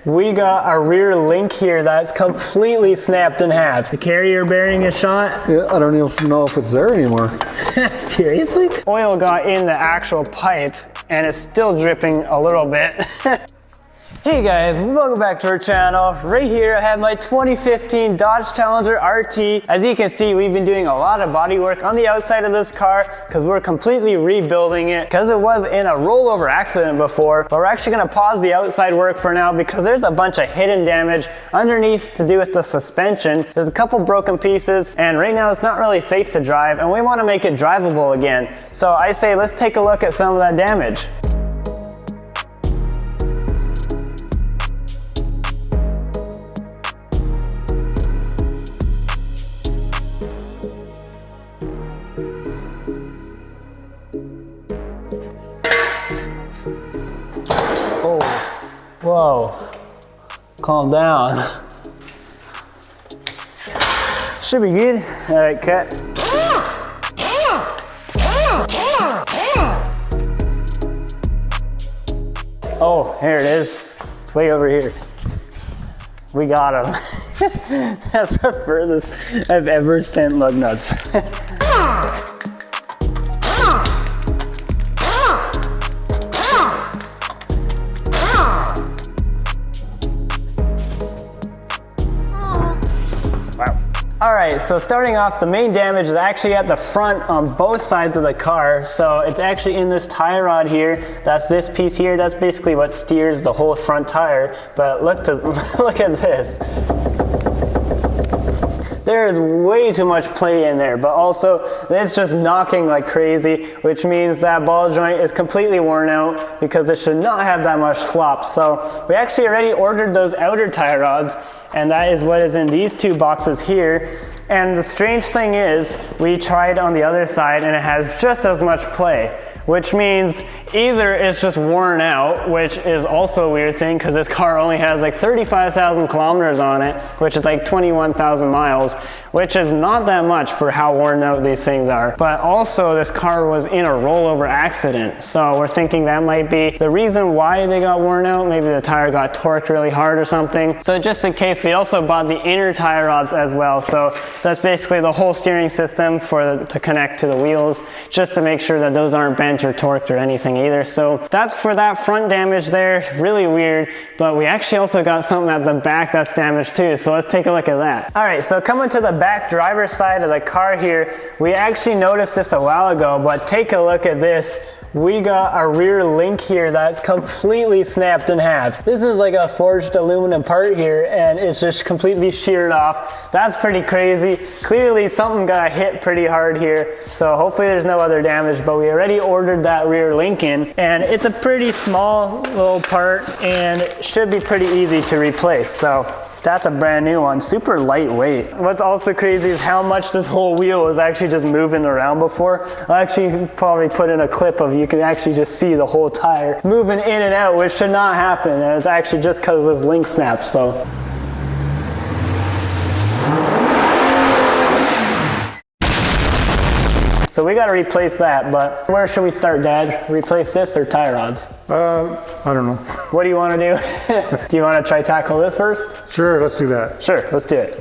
We got a rear link here that's completely snapped in half. The carrier bearing is shot. Yeah, I don't even know if it's there anymore. Seriously? Oil got in the actual pipe and it's still dripping a little bit. Hey guys, welcome back to our channel. Right here I have my 2015 Dodge Challenger RT. As you can see, we've been doing a lot of body work on the outside of this car because we're completely rebuilding it because it was in a rollover accident before. But we're actually going to pause the outside work for now because there's a bunch of hidden damage underneath to do with the suspension. There's a couple broken pieces and right now it's not really safe to drive and we want to make it drivable again. So I say let's take a look at some of that damage. Whoa, calm down. Should be good. All right, cut. Oh, here it is. It's way over here. We got him. That's the furthest I've ever sent lug nuts. Alright, so starting off, the main damage is actually at the front on both sides of the car. So it's actually in this tie rod here. That's this piece here. That's basically what steers the whole front tire. But look at this. There is way too much play in there, but also it's just knocking like crazy, which means that ball joint is completely worn out because it should not have that much slop. So we actually already ordered those outer tie rods, and that is what is in these two boxes here. And the strange thing is, we tried on the other side and it has just as much play, which means either it's just worn out, which is also a weird thing because this car only has like 35,000 kilometers on it, which is like 21,000 miles, which is not that much for how worn out these things are. But also this car was in a rollover accident. So we're thinking that might be the reason why they got worn out. Maybe the tire got torqued really hard or something. So just in case, we also bought the inner tie rods as well. So that's basically the whole steering system to connect to the wheels, just to make sure that those aren't bent or torqued or anything either. So that's for that front damage there. Really weird, but we actually also got something at the back that's damaged too. So let's take a look at that. All right, so coming to the back driver's side of the car here, we actually noticed this a while ago, but take a look at this. We got a rear link here that's completely snapped in half. This is like a forged aluminum part here and it's just completely sheared off. That's pretty crazy. Clearly something got hit pretty hard here. So hopefully there's no other damage, but we already ordered that rear link in and it's a pretty small little part and it should be pretty easy to replace. So that's a brand new one, super lightweight. What's also crazy is how much this whole wheel was actually just moving around before. I'll actually probably put in a clip of you can actually just see the whole tire moving in and out, which should not happen. And it's actually just because this link snapped, so. So we got to replace that, but where should we start, Dad? Replace this or tie rods? I don't know. What do you want to do? Do you want to try tackle this first? Sure, let's do that. Sure, let's do it.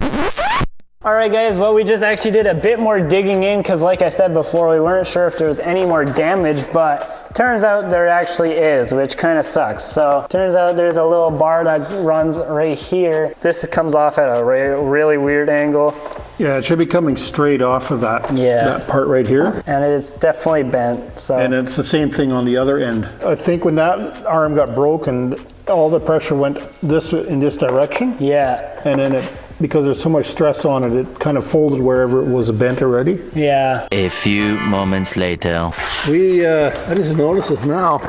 Alright guys, well we just actually did a bit more digging in because like I said before, we weren't sure if there was any more damage, but turns out there actually is, which kind of sucks. So turns out there's a little bar that runs right here. This comes off at a really weird angle. Yeah, it should be coming straight off of that, that part right here. And it's definitely bent. So. And it's the same thing on the other end. I think when that arm got broken, all the pressure went in this direction. Yeah. And then because there's so much stress on it, it kind of folded wherever it was bent already. Yeah. A few moments later. I just noticed this now.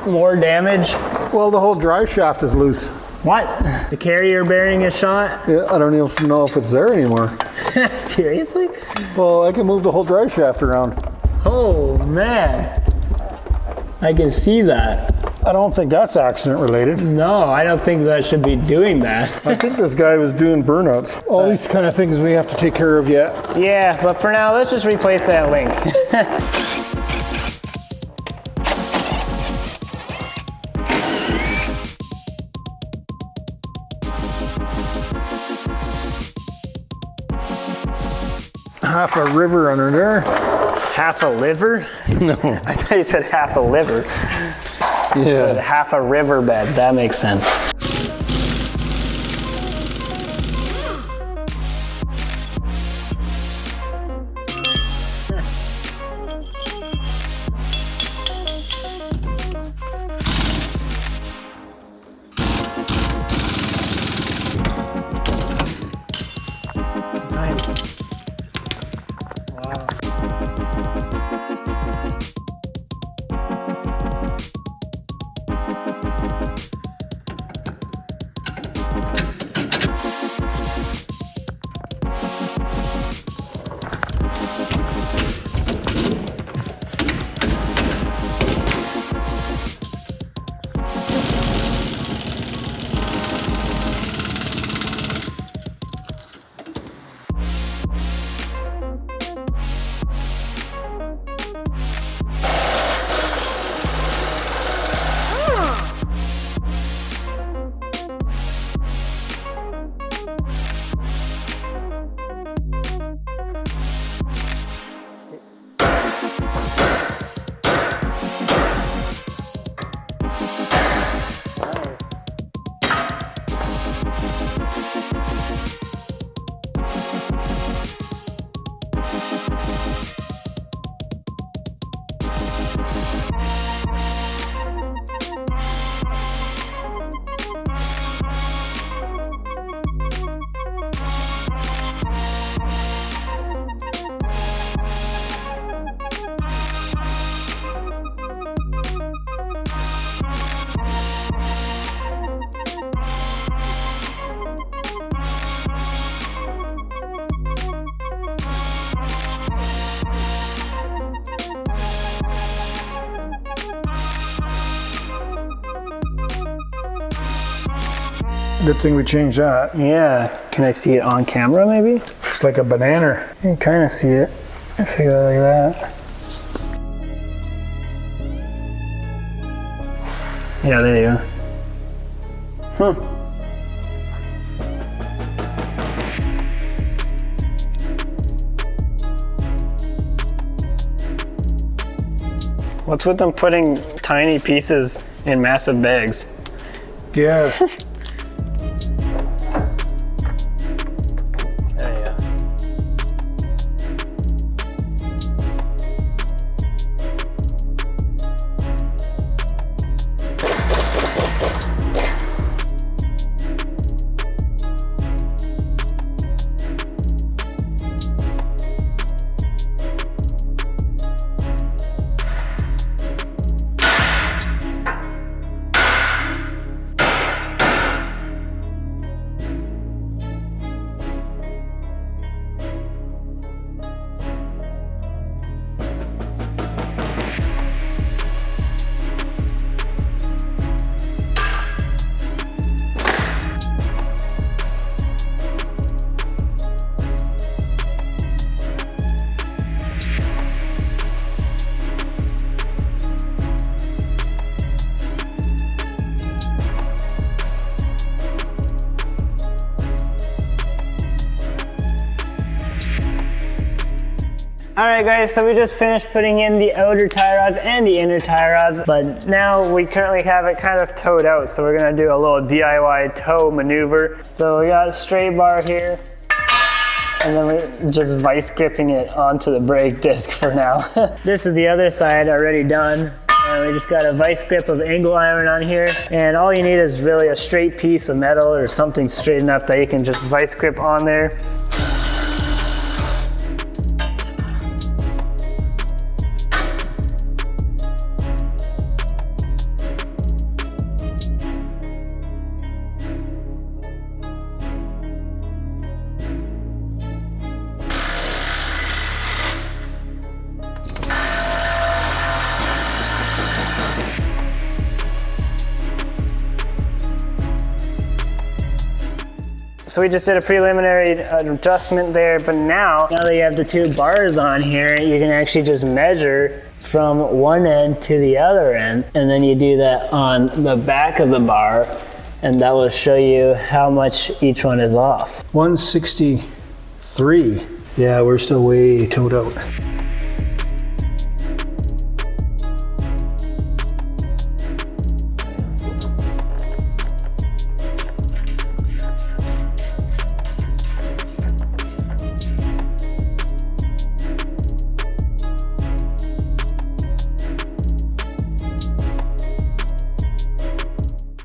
More damage? Well, the whole drive shaft is loose. What? The carrier bearing is shot? Yeah, I don't even know if it's there anymore. Seriously? Well, I can move the whole drive shaft around. Oh man, I can see that. I don't think that's accident related. No, I don't think that should be doing that. I think this guy was doing burnouts. All these kind of things we have to take care of yet. Yeah, but for now, let's just replace that link. half a river under there. Half a liver? No. I thought you said half a liver. Yeah. Half a riverbed, that makes sense. Good thing we changed that. Yeah, can I see it on camera maybe? It's like a banana. You can kind of see it. I figure it like that. Yeah, there you go. What's with them putting tiny pieces in massive bags? Yeah. There you go. Alright guys, so we just finished putting in the outer tie rods and the inner tie rods, but now we currently have it kind of towed out, so we're going to do a little DIY tow maneuver. So we got a straight bar here, and then we're just vice gripping it onto the brake disc for now. This is the other side already done. And we just got a vice grip of angle iron on here, and all you need is really a straight piece of metal or something straight enough that you can just vice grip on there. So we just did a preliminary adjustment there, but now that you have the two bars on here, you can actually just measure from one end to the other end, and then you do that on the back of the bar, and that will show you how much each one is off. 163. Yeah, we're still way towed out.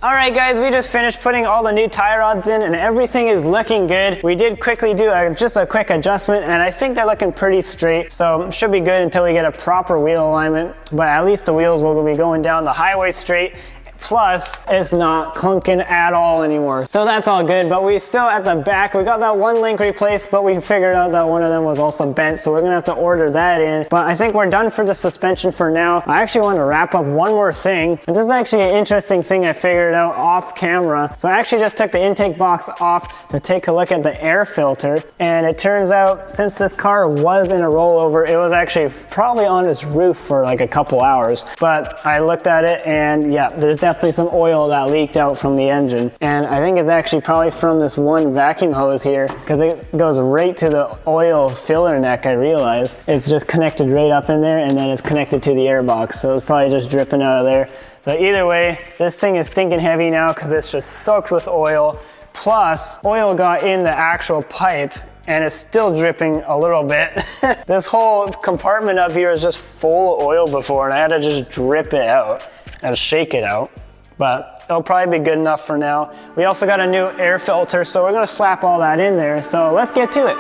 Alright guys, we just finished putting all the new tie rods in and everything is looking good. We did quickly do just a quick adjustment and I think they're looking pretty straight, so should be good until we get a proper wheel alignment. But at least the wheels will be going down the highway straight. Plus, it's not clunking at all anymore. So that's all good, but we still at the back, we got that one link replaced, but we figured out that one of them was also bent, so we're gonna have to order that in. But I think we're done for the suspension for now. I actually want to wrap up one more thing. And this is actually an interesting thing I figured out off camera. So I actually just took the intake box off to take a look at the air filter, and it turns out since this car was in a rollover, it was actually probably on its roof for like a couple hours. But I looked at it and yeah, there's definitely some oil that leaked out from the engine, and I think it's actually probably from this one vacuum hose here, because it goes right to the oil filler neck. I realize it's just connected right up in there, and then it's connected to the air box, so it's probably just dripping out of there. So either way, this thing is stinking heavy now because it's just soaked with oil, plus oil got in the actual pipe and it's still dripping a little bit. This whole compartment up here is just full of oil before, and I had to just drip it out and shake it out. But it'll probably be good enough for now. We also got a new air filter, so we're gonna slap all that in there. So let's get to it.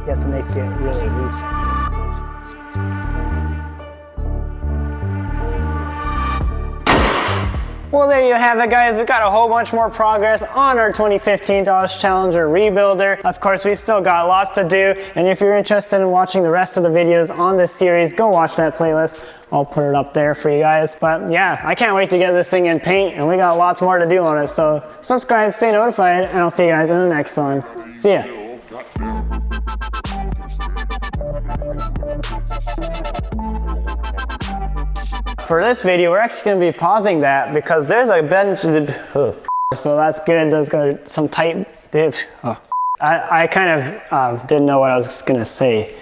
You have to make it really loose. Well, there you have it, guys. We got a whole bunch more progress on our 2015 Dodge Challenger Rebuilder. Of course, we still got lots to do, and if you're interested in watching the rest of the videos on this series, go watch that playlist. I'll put it up there for you guys. But yeah, I can't wait to get this thing in paint, and we got lots more to do on it. So subscribe, stay notified, and I'll see you guys in the next one. See ya. For this video, we're actually going to be pausing that because there's a bench. So that's good. There's got some tight. I kind of didn't know what I was going to say.